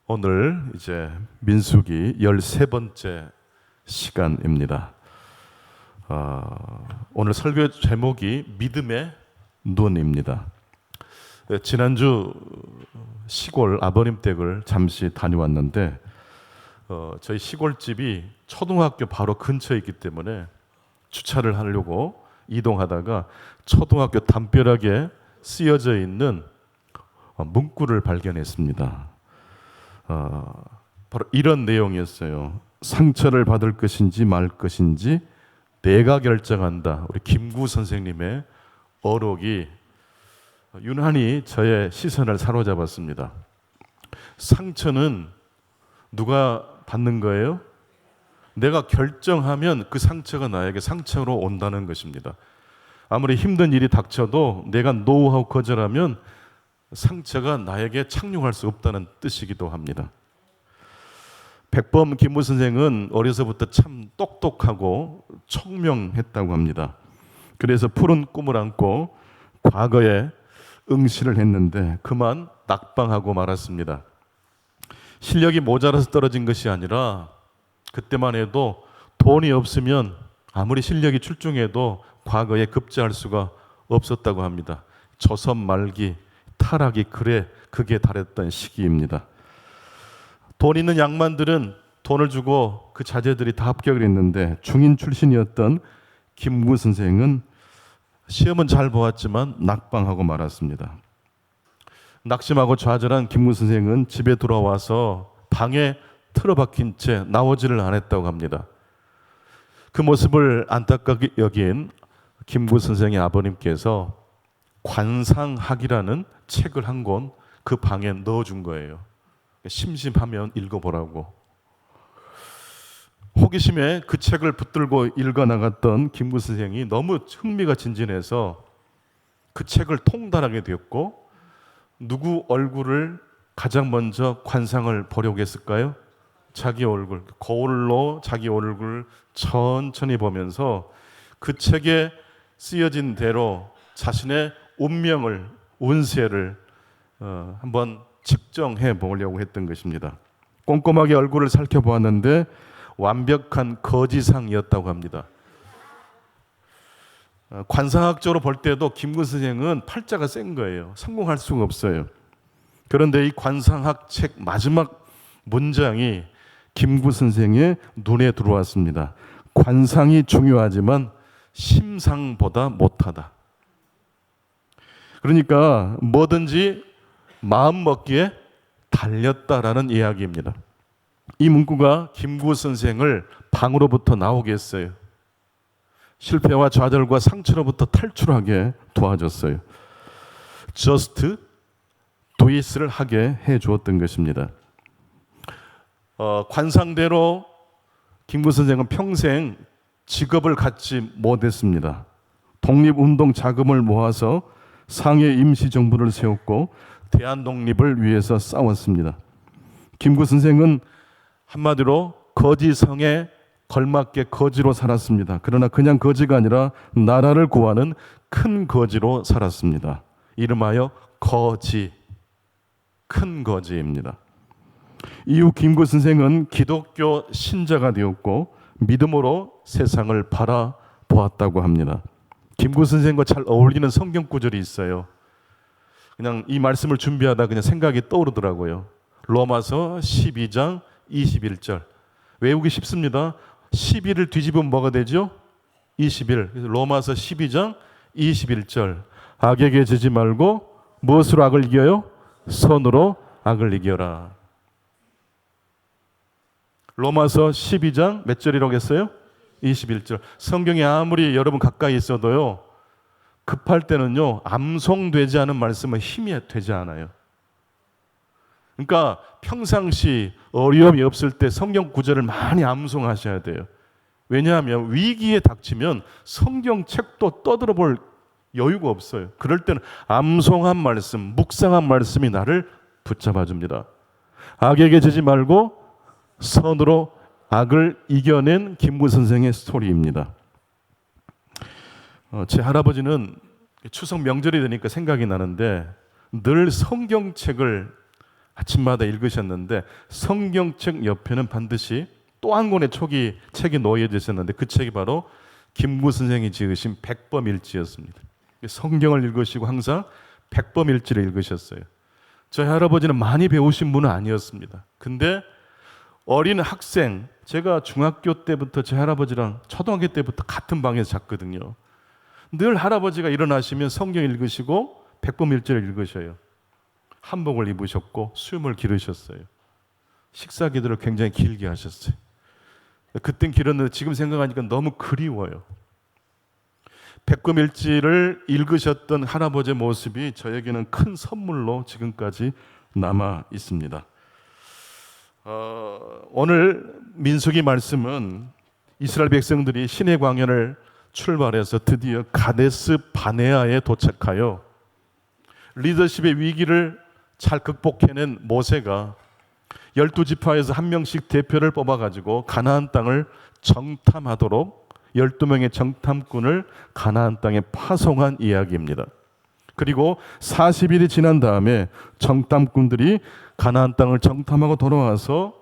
오늘 이제 민수기 13번째 시간입니다. 오늘 설교 제목이 믿음의 눈입니다. 지난주 시골 아버님 댁을 잠시 다녀왔는데 저희 시골집이 초등학교 바로 근처에 있기 때문에 주차를 하려고 이동하다가 초등학교 담벼락에 쓰여져 있는 문구를 발견했습니다. 바로 이런 내용이었어요. 상처를 받을 것인지 말 것인지 내가 결정한다. 우리 김구 선생님의 어록이 유난히 저의 시선을 사로잡았습니다. 상처는 누가 받는 거예요? 내가 결정하면 그 상처가 나에게 상처로 온다는 것입니다. 아무리 힘든 일이 닥쳐도 내가 노하고 거절하면 상처가 나에게 착륙할 수 없다는 뜻이기도 합니다. 백범 김구 선생은 어려서부터 참 똑똑하고 총명했다고 합니다. 그래서 푸른 꿈을 안고 과거에 응시를 했는데 그만 낙방하고 말았습니다. 실력이 모자라서 떨어진 것이 아니라 그때만 해도 돈이 없으면 아무리 실력이 출중해도 과거에 급제할 수가 없었다고 합니다. 조선 말기 타락이 극에 달했던 시기입니다. 돈 있는 양반들은 돈을 주고 그 자제들이 다 합격을 했는데 중인 출신이었던 김구 선생은 시험은 잘 보았지만 낙방하고 말았습니다. 낙심하고 좌절한 김구 선생은 집에 돌아와서 방에 틀어박힌 채 나오지를 않았다고 합니다. 그 모습을 안타깝게 여긴 김구 선생의 아버님께서 관상학이라는 책을 한 권 그 방에 넣어준 거예요. 심심하면 읽어보라고. 호기심에 그 책을 붙들고 읽어나갔던 김구 선생이 너무 흥미가 진진해서 그 책을 통달하게 되었고 누구 얼굴을 가장 먼저 관상을 보려고 했을까요? 자기 얼굴. 거울로 자기 얼굴을 천천히 보면서 그 책에 쓰여진 대로 자신의 운명을, 운세를 한번 측정해 보려고 했던 것입니다. 꼼꼼하게 얼굴을 살펴보았는데 완벽한 거지상이었다고 합니다. 관상학적으로 볼 때도 김구 선생은 팔자가 센 거예요. 성공할 수가 없어요. 그런데 이 관상학 책 마지막 문장이 김구 선생의 눈에 들어왔습니다. 관상이 중요하지만 심상보다 못하다. 그러니까 뭐든지 마음 먹기에 달렸다라는 이야기입니다. 이 문구가 김구 선생을 방으로부터 나오게 했어요. 실패와 좌절과 상처로부터 탈출하게 도와줬어요. Just do it를 하게 해주었던 것입니다. 관상대로 김구 선생은 평생 직업을 갖지 못했습니다. 독립운동 자금을 모아서 상해 임시정부를 세웠고 대한독립을 위해서 싸웠습니다. 김구 선생은 한마디로 거지성에 걸맞게 거지로 살았습니다. 그러나 그냥 거지가 아니라 나라를 구하는 큰 거지로 살았습니다. 이름하여 거지, 큰 거지입니다. 이후 김구 선생은 기독교 신자가 되었고 믿음으로 세상을 바라보았다고 합니다. 김구 선생과 잘 어울리는 성경 구절이 있어요. 그냥 이 말씀을 준비하다 그냥 생각이 떠오르더라고요. 로마서 12장 21절. 외우기 쉽습니다. 12를 뒤집으면 뭐가 되죠? 21. 그래서 로마서 12장 21절. 악에게 지지 말고 무엇으로 악을 이겨요? 선으로 악을 이겨라. 로마서 12장 몇 절이라고 했어요? 21절. 성경이 아무리 여러분 가까이 있어도요, 급할 때는요, 암송되지 않은 말씀은 힘이 되지 않아요. 그러니까 평상시 어려움이 없을 때 성경 구절을 많이 암송하셔야 돼요. 왜냐하면 위기에 닥치면 성경책도 떠들어볼 여유가 없어요. 그럴 때는 암송한 말씀, 묵상한 말씀이 나를 붙잡아 줍니다. 악에게 지지 말고 선으로 악을 이겨낸 김구 선생의 스토리입니다. 제 할아버지는 추석 명절이 되니까 생각이 나는데 늘 성경책을 아침마다 읽으셨는데 성경책 옆에는 반드시 또 한 권의 책이 놓여져 있었는데 그 책이 바로 김구 선생이 지으신 백범일지였습니다. 성경을 읽으시고 항상 백범일지를 읽으셨어요. 저희 할아버지는 많이 배우신 분은 아니었습니다. 근데 어린 학생, 제가 중학교 때부터 제 할아버지랑 초등학교 때부터 같은 방에서 잤거든요. 늘 할아버지가 일어나시면 성경 읽으시고 백범일지를 읽으셔요. 한복을 입으셨고 수염을 기르셨어요. 식사 기도를 굉장히 길게 하셨어요. 그땐 길었는데 지금 생각하니까 너무 그리워요. 백범일지를 읽으셨던 할아버지의 모습이 저에게는 큰 선물로 지금까지 남아 있습니다. 오늘 민수기 말씀은 이스라엘 백성들이 시내 광야를 출발해서 드디어 가데스 바네아에 도착하여 리더십의 위기를 잘 극복해낸 모세가 12지파에서 한 명씩 대표를 뽑아가지고 가나안 땅을 정탐하도록 12명의 정탐꾼을 가나안 땅에 파송한 이야기입니다. 그리고 40일이 지난 다음에 정탐꾼들이 가나안 땅을 정탐하고 돌아와서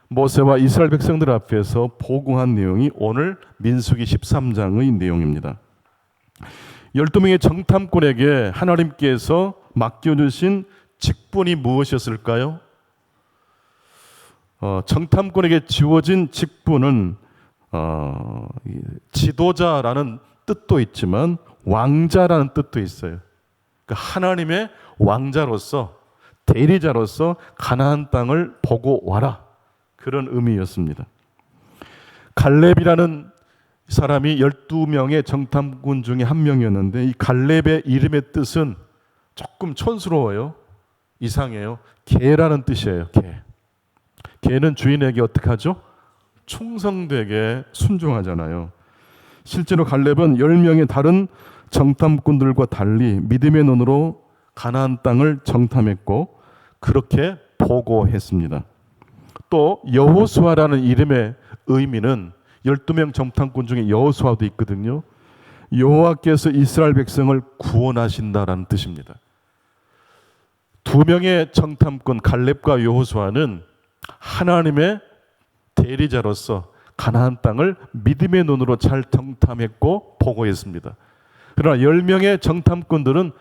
모세와 이스라엘 백성들 앞에서 보고한 내용이 오늘 민수기 13장의 내용입니다. 12명의 정탐꾼에게 하나님께서 맡겨주신 직분이 무엇이었을까요? 정탐꾼에게 주어진 직분은 지도자라는 뜻도 있지만 왕자라는 뜻도 있어요. 그러니까 하나님의 왕자로서 대리자로서 가나안 땅을 보고 와라, 그런 의미였습니다. 갈렙이라는 사람이 12명의 정탐꾼 중에 한 명이었는데 이 갈렙의 이름의 뜻은 조금 촌스러워요. 이상해요. 개라는 뜻이에요. 개는 주인에게 어떻게 하죠? 충성되게 순종하잖아요. 실제로 갈렙은 10명의 다른 정탐꾼들과 달리 믿음의 눈으로 가나안 땅을 정탐했고 그렇게 보고했습니다. 또 여호수아라는 이름의 의미는 12명 정탐꾼 중에 여호수아도 있거든요. 여호와께서 이스라엘 백성을 구원하신다라는 뜻입니다. 2명의 정탐꾼 갈렙과 여호수아는 하나님의 대리자로서 가나안 땅을 믿음의 눈으로 잘 정탐했고 보고했습니다. 그러나 10명의 정탐꾼들은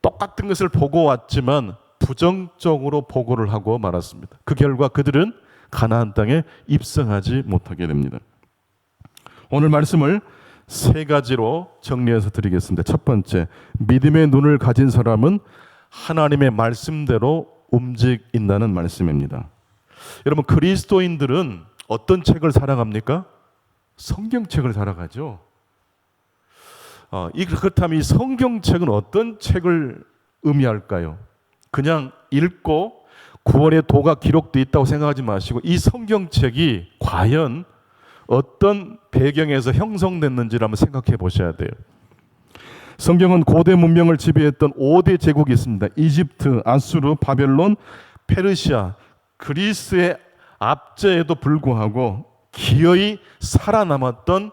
똑같은 것을 보고 왔지만 부정적으로 보고를 하고 말았습니다. 그 결과 그들은 가나안 땅에 입성하지 못하게 됩니다. 오늘 말씀을 3가지로 정리해서 드리겠습니다. 첫 번째, 믿음의 눈을 가진 사람은 하나님의 말씀대로 움직인다는 말씀입니다. 여러분, 그리스도인들은 어떤 책을 사랑합니까? 성경책을 사랑하죠. 그렇다면 이 성경책은 어떤 책을 의미할까요? 그냥 읽고 구원의 도가 기록되어 있다고 생각하지 마시고 이 성경책이 과연 어떤 배경에서 형성됐는지를 한번 생각해 보셔야 돼요. 성경은 고대 문명을 지배했던 5대 제국이 있습니다. 이집트, 아수르, 바벨론, 페르시아, 그리스의 압제에도 불구하고 기어이 살아남았던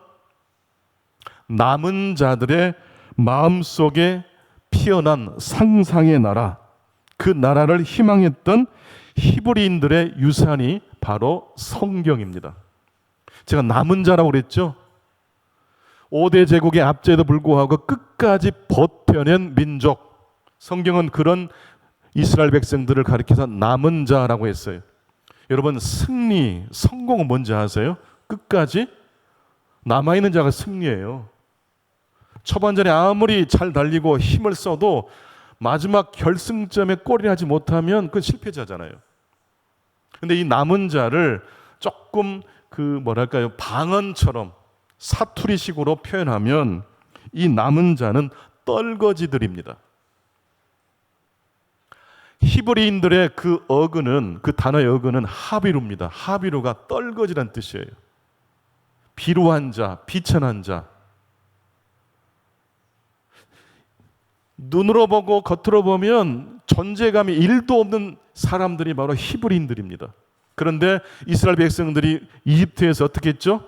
남은 자들의 마음속에 피어난 상상의 나라, 그 나라를 희망했던 히브리인들의 유산이 바로 성경입니다. 제가 남은 자라고 그랬죠. 5대 제국의 압제에도 불구하고 끝까지 버텨낸 민족. 성경은 그런 이스라엘 백성들을 가리켜서 남은 자라고 했어요. 여러분, 승리, 성공은 뭔지 아세요? 끝까지 남아있는 자가 승리예요. 초반전에 아무리 잘 달리고 힘을 써도 마지막 결승점에 골이 하지 못하면 그건 실패자잖아요. 근데 이 남은 자를 조금 방언처럼 사투리식으로 표현하면 이 남은 자는 떨거지들입니다. 히브리인들의 그 단어의 어근은 하비루입니다. 하비루가 떨거지란 뜻이에요. 비루한 자, 비천한 자. 눈으로 보고 겉으로 보면 존재감이 1도 없는 사람들이 바로 히브리인들입니다. 그런데 이스라엘 백성들이 이집트에서 어떻게 했죠?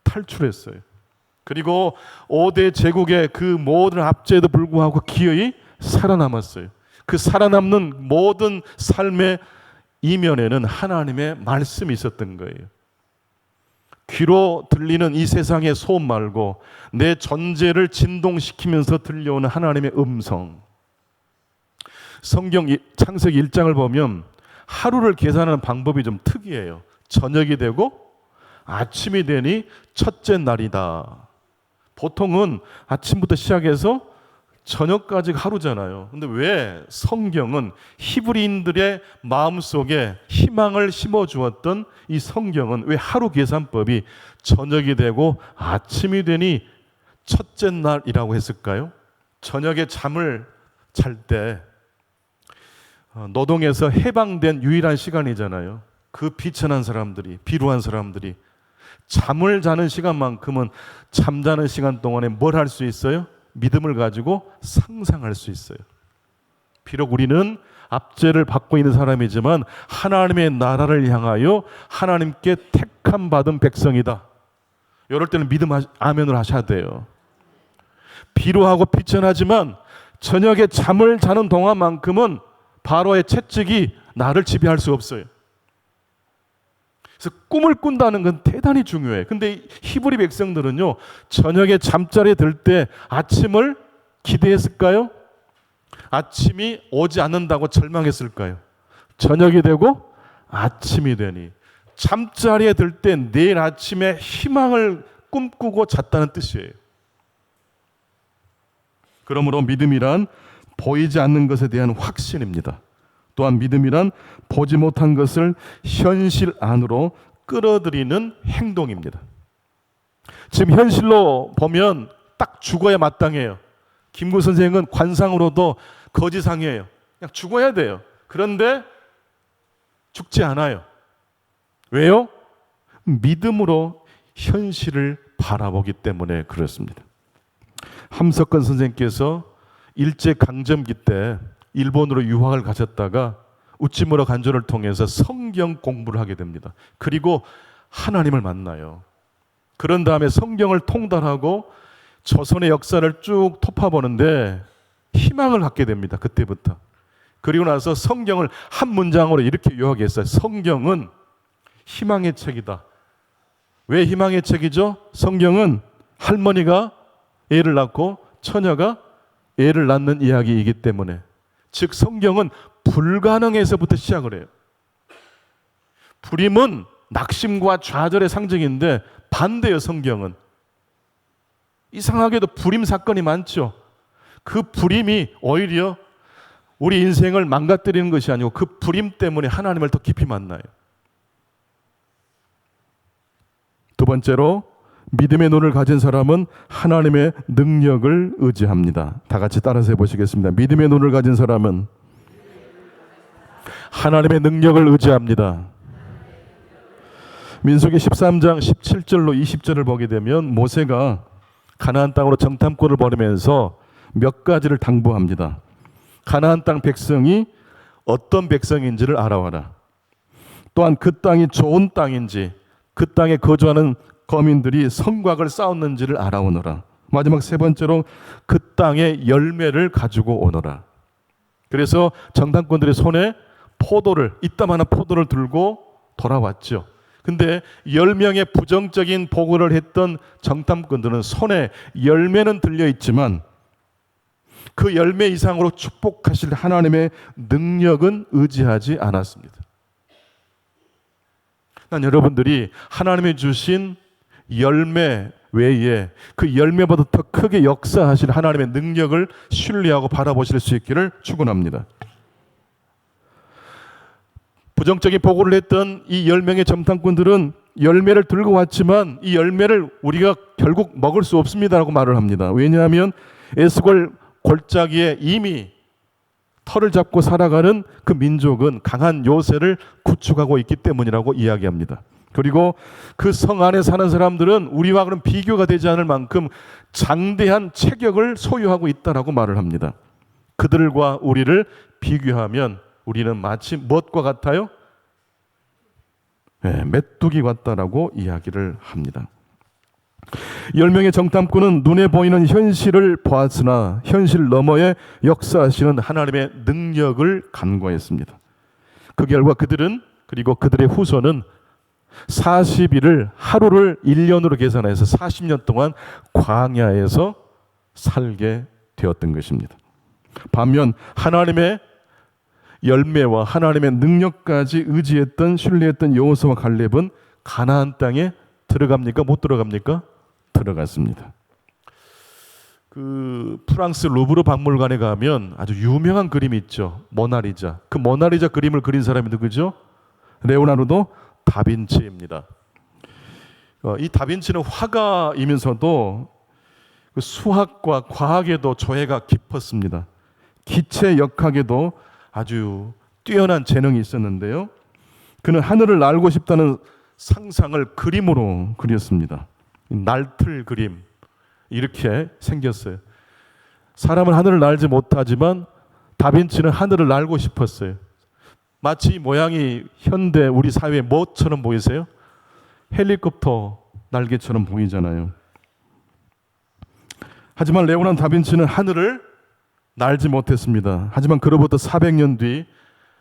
탈출했어요. 그리고 5대 제국의 그 모든 압제에도 불구하고 기어이 살아남았어요. 그 살아남는 모든 삶의 이면에는 하나님의 말씀이 있었던 거예요. 귀로 들리는 이 세상의 소음 말고 내 존재를 진동시키면서 들려오는 하나님의 음성. 성경 창세기 1장을 보면 하루를 계산하는 방법이 좀 특이해요. 저녁이 되고 아침이 되니 첫째 날이다. 보통은 아침부터 시작해서 저녁까지 하루잖아요. 근데 왜 성경은 히브리인들의 마음속에 희망을 심어주었던 이 성경은 왜 하루 계산법이 저녁이 되고 아침이 되니 첫째 날이라고 했을까요? 저녁에 잠을 잘 때 노동에서 해방된 유일한 시간이잖아요. 그 비천한 사람들이, 비루한 사람들이 잠을 자는 시간만큼은 잠자는 시간 동안에 뭘 할 수 있어요? 믿음을 가지고 상상할 수 있어요. 비록 우리는 압제를 받고 있는 사람이지만 하나님의 나라를 향하여 하나님께 택함 받은 백성이다. 이럴 때는 믿음 아멘을 하셔야 돼요. 비루하고 비천하지만 저녁에 잠을 자는 동안만큼은 바로의 채찍이 나를 지배할 수 없어요. 그래서 꿈을 꾼다는 건 대단히 중요해. 근데 히브리 백성들은요, 저녁에 잠자리에 들 때 아침을 기대했을까요? 아침이 오지 않는다고 절망했을까요? 저녁이 되고 아침이 되니 잠자리에 들 때 내일 아침에 희망을 꿈꾸고 잤다는 뜻이에요. 그러므로 믿음이란 보이지 않는 것에 대한 확신입니다. 또한 믿음이란 보지 못한 것을 현실 안으로 끌어들이는 행동입니다. 지금 현실로 보면 딱 죽어야 마땅해요. 김구 선생은 관상으로도 거지상이에요. 그냥 죽어야 돼요. 그런데 죽지 않아요. 왜요? 믿음으로 현실을 바라보기 때문에 그렇습니다. 함석헌 선생께서 일제강점기 때 일본으로 유학을 가셨다가 우찌무라 간조를 통해서 성경 공부를 하게 됩니다. 그리고 하나님을 만나요. 그런 다음에 성경을 통달하고 조선의 역사를 쭉 톱파보는데 희망을 갖게 됩니다. 그때부터. 그리고 나서 성경을 한 문장으로 이렇게 요약했어요. 성경은 희망의 책이다. 왜 희망의 책이죠? 성경은 할머니가 애를 낳고 처녀가 애를 낳는 이야기이기 때문에. 즉 성경은 불가능에서부터 시작을 해요. 불임은 낙심과 좌절의 상징인데 반대예요. 성경은. 이상하게도 불임 사건이 많죠. 그 불임이 오히려 우리 인생을 망가뜨리는 것이 아니고 그 불임 때문에 하나님을 더 깊이 만나요. 두 번째로 믿음의 눈을 가진 사람은 하나님의 능력을 의지합니다. 다 같이 따라서 해보시겠습니다. 믿음의 눈을 가진 사람은 하나님의 능력을 의지합니다. 민수기 13장 17절로 20절을 보게 되면 모세가 가나안 땅으로 정탐꾼을 보내면서 몇 가지를 당부합니다. 가나안 땅 백성이 어떤 백성인지를 알아와라. 또한 그 땅이 좋은 땅인지 그 땅에 거주하는 거민들이 성곽을 쌓았는지를 알아오너라. 마지막 세 번째로 그 땅의 열매를 가지고 오너라. 그래서 정탐꾼들의 손에 포도를, 이따만한 포도를 들고 돌아왔죠. 근데 10명의 부정적인 보고를 했던 정탐꾼들은 손에 열매는 들려있지만 그 열매 이상으로 축복하실 하나님의 능력은 의지하지 않았습니다. 난 여러분들이 하나님이 주신 열매 외에 그 열매보다 더 크게 역사하실 하나님의 능력을 신뢰하고 바라보실 수 있기를 축원합니다. 부정적인 보고를 했던 이 10명의 정탐꾼들은 열매를 들고 왔지만 이 열매를 우리가 결국 먹을 수 없습니다라고 말을 합니다. 왜냐하면 에스골 골짜기에 이미 털을 잡고 살아가는 그 민족은 강한 요새를 구축하고 있기 때문이라고 이야기합니다. 그리고 그 성 안에 사는 사람들은 우리와 그런 비교가 되지 않을 만큼 장대한 체격을 소유하고 있다라고 말을 합니다. 그들과 우리를 비교하면 우리는 마치 무엇과 같아요? 네, 메뚜기 같다라고 이야기를 합니다. 10명의 정탐꾼은 눈에 보이는 현실을 보았으나 현실 너머에 역사하시는 하나님의 능력을 간과했습니다. 그 결과 그들은, 그리고 그들의 후손은 40일을 하루를 1년으로 계산해서 40년 동안 광야에서 살게 되었던 것입니다. 반면 하나님의 열매와 하나님의 능력까지 의지했던, 신뢰했던 여호수아와 갈렙은 가나안 땅에 들어갑니까? 못 들어갑니까? 들어갔습니다. 그 프랑스 루브르 박물관에 가면 아주 유명한 그림이 있죠. 모나리자. 그 모나리자 그림을 그린 사람이 누구죠? 레오나르도 다빈치입니다. 이 다빈치는 화가이면서도 그 수학과 과학에도 조예가 깊었습니다. 기체 역학에도 아주 뛰어난 재능이 있었는데요. 그는 하늘을 날고 싶다는 상상을 그림으로 그렸습니다. 날틀 그림, 이렇게 생겼어요. 사람은 하늘을 날지 못하지만 다빈치는 하늘을 날고 싶었어요. 마치 이 모양이 현대 우리 사회의 뭐처럼 보이세요? 헬리콥터 날개처럼 보이잖아요. 하지만 레오나르도 다빈치는 하늘을 날지 못했습니다. 하지만 그로부터 400년 뒤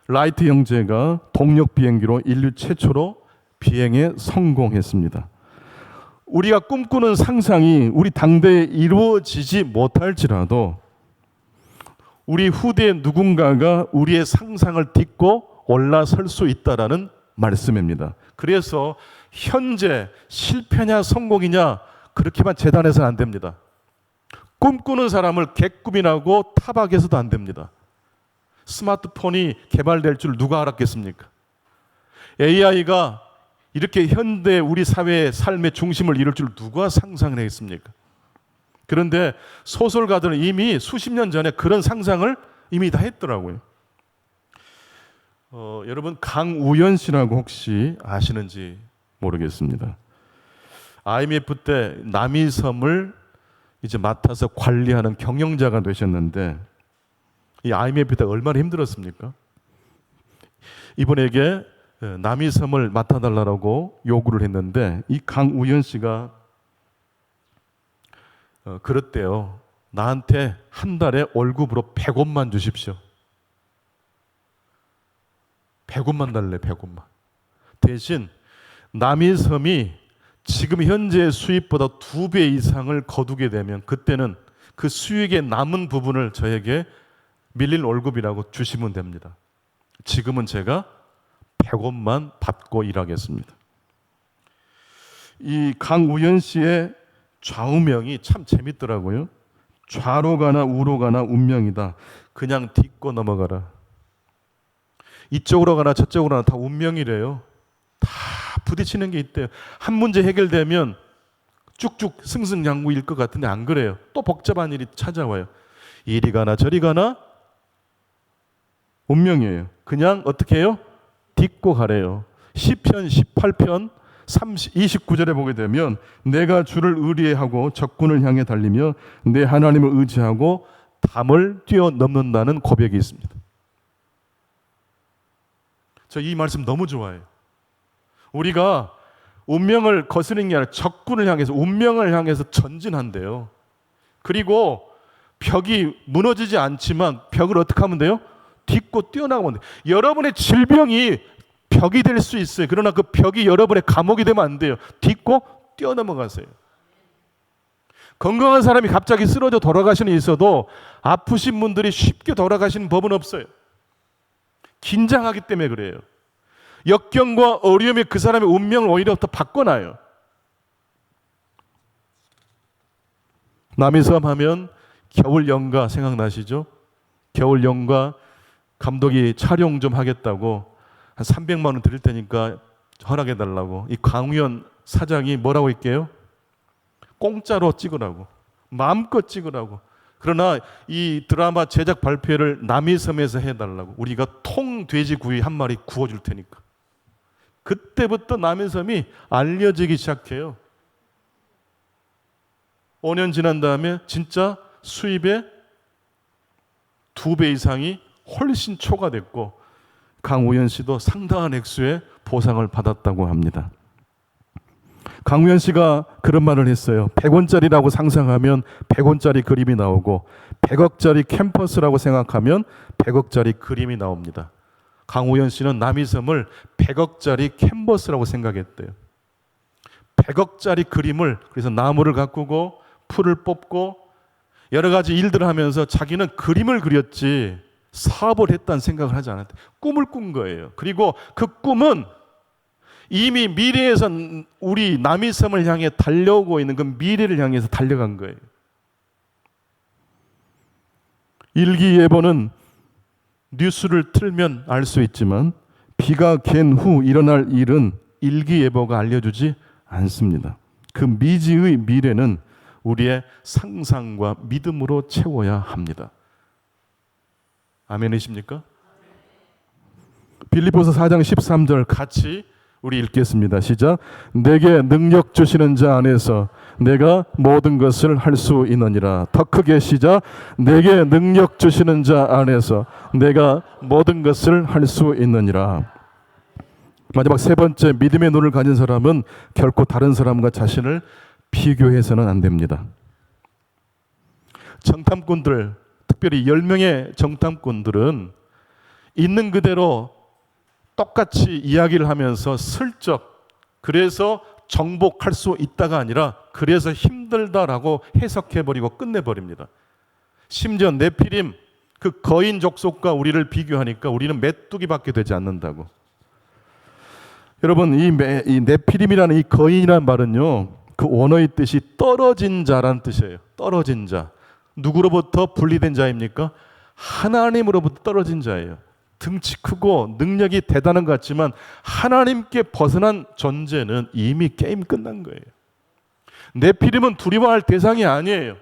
라이트 형제가 동력 비행기로 인류 최초로 비행에 성공했습니다. 우리가 꿈꾸는 상상이 우리 당대에 이루어지지 못할지라도 우리 후대 누군가가 우리의 상상을 딛고 올라설 수 있다라는 말씀입니다. 그래서 현재 실패냐 성공이냐 그렇게만 재단해서는 안 됩니다. 꿈꾸는 사람을 개꿈이라고 타박해서도 안 됩니다. 스마트폰이 개발될 줄 누가 알았겠습니까? AI가 이렇게 현대 우리 사회의 삶의 중심을 이룰 줄 누가 상상을 했습니까? 그런데 소설가들은 이미 수십 년 전에 그런 상상을 이미 다 했더라고요. 여러분 강우연 씨라고 혹시 아시는지 모르겠습니다. IMF 때 남이섬을 이제 맡아서 관리하는 경영자가 되셨는데 이 IMF 때 얼마나 힘들었습니까? 이분에게 남이섬을 맡아달라고 요구를 했는데 이 강우연 씨가 그랬대요. 나한테 한 달에 월급으로 100원만 주십시오. 100원만 달래, 100원만. 대신 남이섬이 지금 현재 수입보다 2배 이상을 거두게 되면 그때는 그 수익의 남은 부분을 저에게 밀린 월급이라고 주시면 됩니다. 지금은 제가 100원만 받고 일하겠습니다. 이 강우연 씨의 좌우명이 참 재밌더라고요. 좌로 가나 우로 가나 운명이다. 그냥 딛고 넘어가라. 이쪽으로 가나 저쪽으로 가나 다 운명이래요. 다 부딪히는 게 있대요. 한 문제 해결되면 쭉쭉 승승장구일 것 같은데 안 그래요. 또 복잡한 일이 찾아와요. 이리 가나 저리 가나 운명이에요. 그냥 어떻게 해요? 딛고 가래요. 시편 18편 29절에 보게 되면 내가 주를 의뢰하고 적군을 향해 달리며 내 하나님을 의지하고 담을 뛰어넘는다는 고백이 있습니다. 저 이 말씀 너무 좋아해요. 우리가 운명을 거스르는 게 아니라 적군을 향해서 운명을 향해서 전진한대요. 그리고 벽이 무너지지 않지만 벽을 어떻게 하면 돼요? 딛고 뛰어나가면 돼요. 여러분의 질병이 벽이 될 수 있어요. 그러나 그 벽이 여러분의 감옥이 되면 안 돼요. 딛고 뛰어넘어가세요. 건강한 사람이 갑자기 쓰러져 돌아가시는 일 있어도 아프신 분들이 쉽게 돌아가시는 법은 없어요. 긴장하기 때문에 그래요. 역경과 어려움이 그 사람의 운명을 오히려 더 바꿔놔요. 남이섬 하면 겨울 연가 생각나시죠? 겨울 연가 감독이 촬영 좀 하겠다고 한 300만 원 드릴 테니까 허락해달라고 이 강우연 사장이 뭐라고 할게요? 공짜로 찍으라고, 마음껏 찍으라고. 그러나 이 드라마 제작 발표를 남이섬에서 해달라고. 우리가 통돼지구이 한 마리 구워줄 테니까. 그때부터 남이섬이 알려지기 시작해요. 5년 지난 다음에 진짜 수입의 2배 이상이 훨씬 초과됐고 강우연 씨도 상당한 액수의 보상을 받았다고 합니다. 강우현 씨가 그런 말을 했어요. 100원짜리라고 상상하면 100원짜리 그림이 나오고 100억짜리 캠퍼스라고 생각하면 100억짜리 그림이 나옵니다. 강우현 씨는 남이섬을 100억짜리 캔버스라고 생각했대요. 100억짜리 그림을, 그래서 나무를 가꾸고 풀을 뽑고 여러 가지 일들을 하면서 자기는 그림을 그렸지 사업을 했다는 생각을 하지 않았대. 꿈을 꾼 거예요. 그리고 그 꿈은 이미 미래에서 우리 남이섬을 향해 달려오고 있는 그 미래를 향해서 달려간 거예요. 일기예보는 뉴스를 틀면 알 수 있지만 비가 갠 후 일어날 일은 일기예보가 알려주지 않습니다. 그 미지의 미래는 우리의 상상과 믿음으로 채워야 합니다. 아멘이십니까? 빌립보서 4장 13절 같이 우리 읽겠습니다. 시작. 내게 능력 주시는 자 안에서 내가 모든 것을 할 수 있느니라. 더 크게 시작. 내게 능력 주시는 자 안에서 내가 모든 것을 할 수 있느니라. 마지막 세 번째, 믿음의 눈을 가진 사람은 결코 다른 사람과 자신을 비교해서는 안 됩니다. 정탐꾼들, 특별히 10명의 정탐꾼들은 있는 그대로 똑같이 이야기를 하면서 슬쩍, 그래서 정복할 수 있다가 아니라 그래서 힘들다라고 해석해버리고 끝내버립니다. 심지어 네피림, 그 거인 족속과 우리를 비교하니까 우리는 메뚜기밖에 되지 않는다고. 여러분, 이 네피림이라는 이 거인이라는 말은요, 그 원어의 뜻이 떨어진 자라는 뜻이에요. 떨어진 자. 누구로부터 분리된 자입니까? 하나님으로부터 떨어진 자예요. 등치 크고 능력이 대단한 것 같지만 하나님께 벗어난 존재는 이미 게임 끝난 거예요. 네피림은 두려워할 대상이 아니에요.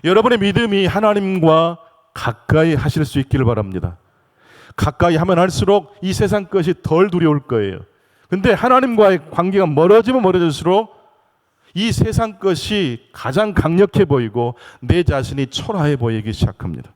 여러분의 믿음이 하나님과 가까이 하실 수 있기를 바랍니다. 가까이 하면 할수록 이 세상 것이 덜 두려울 거예요. 근데 하나님과의 관계가 멀어지면 멀어질수록 이 세상 것이 가장 강력해 보이고 내 자신이 초라해 보이기 시작합니다.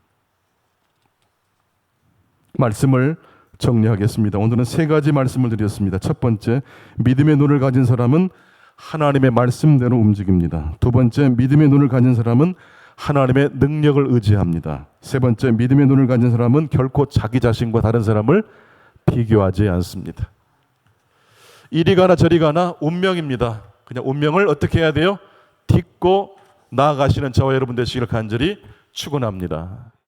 말씀을 정리하겠습니다. 오늘은 세 가지 말씀을 드렸습니다. 첫 번째, 믿음의 눈을 가진 사람은 하나님의 말씀대로 움직입니다. 두 번째, 믿음의 눈을 가진 사람은 하나님의 능력을 의지합니다. 세 번째, 믿음의 눈을 가진 사람은 결코 자기 자신과 다른 사람을 비교하지 않습니다. 이리 가나 저리 가나 운명입니다. 그냥 운명을 어떻게 해야 돼요? 딛고 나아가시는 저와 여러분 되시기를 간절히 축원합니다.